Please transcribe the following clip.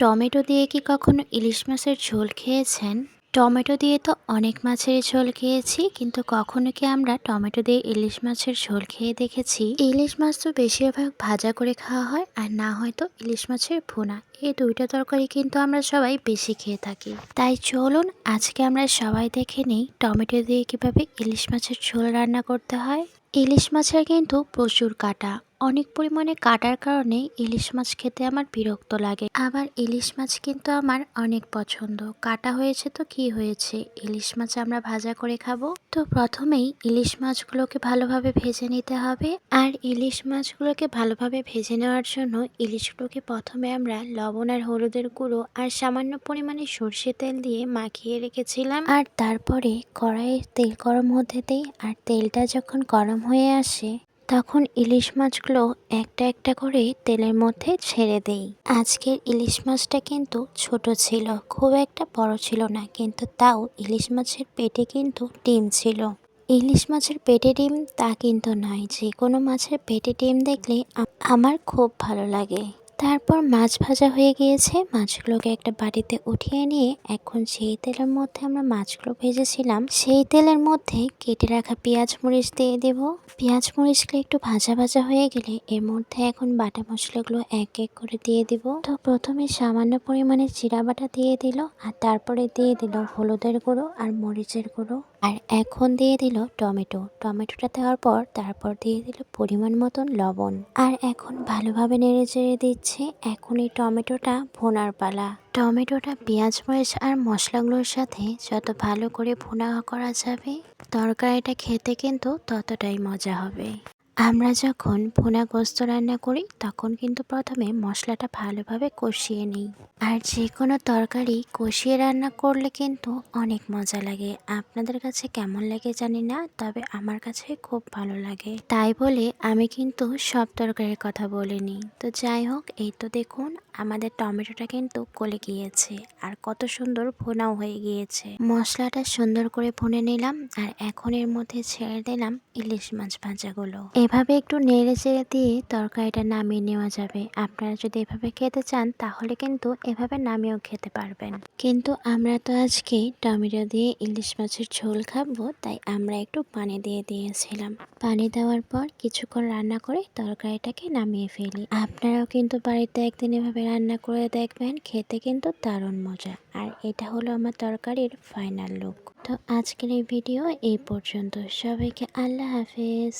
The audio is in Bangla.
টমেটো দিয়ে কি কখনো ইলিশ মাছের ঝোল খেয়েছেন? টমেটো দিয়ে তো অনেক মাছেরই ঝোল খেয়েছি, কিন্তু কখনো কি আমরা টমেটো দিয়ে ইলিশ মাছের ঝোল খেয়ে দেখেছি? ইলিশ মাছ তো বেশিরভাগ ভাজা করে খাওয়া হয়, আর না হয়তো ইলিশ মাছের ভুনা। এই দুইটা তরকারি কিন্তু আমরা সবাই বেশি খেয়ে থাকি। তাই চলুন আজকে আমরা সবাই দেখে নিই টমেটো দিয়ে কিভাবে ইলিশ মাছের ঝোল রান্না করতে হয়। ইলিশ মাছের কিন্তু প্রচুর কাঁটা, অনেক পরিমাণে কাটার কারণে ইলিশ মাছ খেতে আমার বিরক্ত লাগে। আবার ইলিশ মাছ কিন্তু আমার অনেক পছন্দ। কাটা হয়েছে তো কি হয়েছে, ইলিশ মাছ আমরা ভাজা করে খাবো। তো প্রথমেই ইলিশ মাছগুলোকে ভালোভাবে ভেজে নিতে হবে। আর ইলিশ মাছগুলোকে ভালোভাবে ভেজে নেওয়ার জন্য ইলিশগুলোকে প্রথমে আমরা লবণ আর হলুদের গুঁড়ো আর সামান্য পরিমাণে সর্ষে তেল দিয়ে মাখিয়ে রেখেছিলাম। আর তারপরে কড়াইয়ে তেল গরম হতে দেই, আর তেলটা যখন গরম হয়ে আসে তখন ইলিশ মাছগুলো একটা একটা করে তেলের মধ্যে ছেড়ে দেই। আজকের ইলিশ মাছটা কিন্তু ছোট ছিল, খুব একটা বড় ছিল না, কিন্তু তাও ইলিশ মাছের পেটে কিন্তু ডিম ছিল। ইলিশ মাছের পেটে ডিম তা কিন্তু নয়, যে কোনো মাছের পেটে ডিম দেখলে আমার খুব ভালো লাগে। তারপর মাছ ভাজা হয়ে গিয়েছে, মাছগুলোকে একটা বাটিতে উঠিয়ে নিয়ে এখন সেই তেলের মধ্যে আমরা মাছগুলো ভেজেছিলাম সেই তেলের মধ্যে কেটে রাখা পেঁয়াজ মরিচ দিয়ে দেব। পেঁয়াজ মরিচগুলো একটু ভাজা ভাজা হয়ে গেলে এর মধ্যে এখন বাটা মশলাগুলো এক এক করে দিয়ে দিব। তো প্রথমে সামান্য পরিমাণে জিরা বাটা দিয়ে দিল, আর তারপরে দিয়ে দিল হলুদের গুঁড়ো আর মরিচের গুঁড়ো, আর এখন দিয়ে দিল টমেটোটা দেওয়ার পর তারপর দিয়ে দিল পরিমাণ মতন লবণ। আর এখন ভালোভাবে নেড়ে চেড়ে দিচ্ছে। এখন এই টমেটোটা ভোনার পালা। টমেটোটা পেঁয়াজ মরিচ আর মশলাগুলোর সাথে যত ভালো করে ভুনা করা যাবে, তরকারিটা খেতে কিন্তু ততটাই মজা হবে। আমরা যখন ভুনা গোস্ত রান্না করি তখন কিন্তু প্রথমে মশলাটা ভালোভাবে কষিয়ে নিই। আর যে কোনো তরকারি কষিয়ে রান্না করলে কিন্তু অনেক মজা লাগে। আপনাদের কাছে কেমন লাগে জানি না, তবে আমার কাছে খুব ভালো লাগে। তাই বলে আমি কিন্তু সব তরকারির কথা বলিনি। তো যাই হোক, এই তো দেখুন আমাদের টমেটোটা কিন্তু গলে গিয়েছে, আর কত সুন্দর ভুনাও হয়ে গিয়েছে। মশলাটা সুন্দর করে ভুনে নিলাম, আর এখন এর মধ্যে ছেড়ে দিলাম ইলিশ মাছ ভাজাগুলো। এভাবে একটু নেড়ে চেড়ে দিয়ে তরকারিটা নামিয়ে নেওয়া যাবে। আপনারা যদি এভাবে খেতে চান তাহলে কিন্তু এভাবে নামিয়েও খেতে পারবেন, কিন্তু আমরা তো আজকে টমেটো দিয়ে ইলিশ মাছের ঝোল খাবো, তাই আমরা একটু পানি দিয়ে দিয়েছিলাম। পানি দেওয়ার পর কিছুক্ষণ রান্না করে তরকারিটাকে নামিয়ে ফেলি। আপনারাও কিন্তু বাড়িতে একদিন এভাবে রান্না করে দেখবেন, খেতে কিন্তু দারুণ মজা। আর এটা হলো আমার তরকারির ফাইনাল লুক। তো আজকের এই ভিডিও এই পর্যন্ত। সবাইকে আল্লাহ হাফেজ।